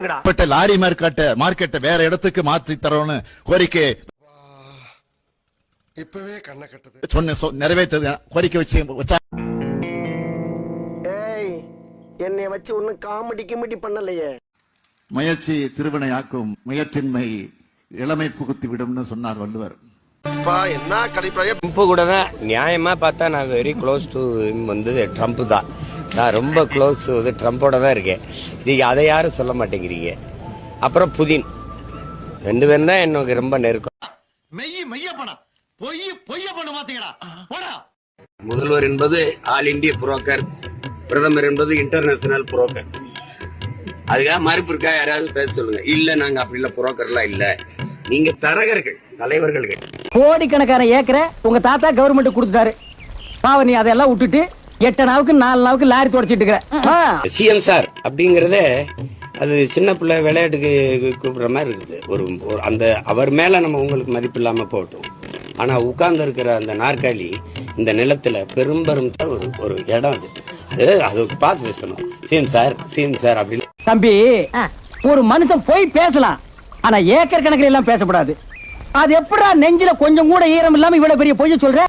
Lorry மார்க்கெட்டை வேற இடத்துக்கு மாத்தி தரோன்னு கோரிக்கை இப்பவே கண்ணை கட்டுது நிறைவேற்றது கோரிக்கை வச்சா என்னைய வச்சு ஒன்னும் காமெடி கிமெடி பண்ணலையே. முயற்சி திருவினையாக்கும் முயற்சின்மை இளமை புகுத்தி விடும்னு சொன்னார் வள்ளுவர். என்ன கலிப்பாய ட்ரம்ப் கூட தான் நியாயமா பார்த்தா நான் வெரி க்ளோஸ் டு வந்து ட்ரம்ப் தான். நான் ரொம்ப க்ளோஸ் ட்ரம்போட தான் இருக்கேன். நீங்க அதை யாரும் சொல்ல மாட்டேங்கிறீங்க. அப்புறம் புதின் 2 பேரும் தான் எனக்கு ரொம்ப நெருக்கம். முதல்வர் என்பது ஆல் இந்திய புரோக்கர், பிரதமர் என்பது இன்டர்நேஷனல் புரோக்கர். அதுக்காக மறுப்பு இருக்கா? யாராவது பேச சொல்லுங்க. இல்ல நாங்க அப்படி இல்ல, புரோக்கர்லாம் இல்ல, நீங்க தரகர்கள், தலைவர்கள். கோடிக்கணக்கான ஏக்கரை உங்க தாத்தா கவர்மெண்ட் கொடுத்தாரு. பாவ நீ அதெல்லாம் விட்டுட்டு 8 நாவுக்கு 4 நாவுக்கு லாரி தொடச்சிட்டு இருக்க. சிஎம் சார் அப்படிங்கறத அது சின்ன பிள்ளை விளையாட்டுக்கு கூப்பிடுற மாதிரி இருக்குது. ஒரு அந்த அவர் மேல நம்ம உங்களுக்கு மதிப்பு இல்லாம போட்டோம். ஆனா உட்கார்ந்து இருக்கிற அந்த நாற்காலி இந்த நிலத்துல பெரும்பெரும் ஒரு இடம். அது பார்த்து பேசணும். சிஎம் சார் அப்படி. தம்பி, ஒரு மனுஷன் போய் பேசலாம், ஆனா ஏக்கர் கணக்கில் எல்லாம் பேசக்கூடாது. அது எப்படா நெஞ்சில கொஞ்சம் கூட ஈரம் இல்லாம இவ்வளவு பெரிய பொய்ய சொல்ற?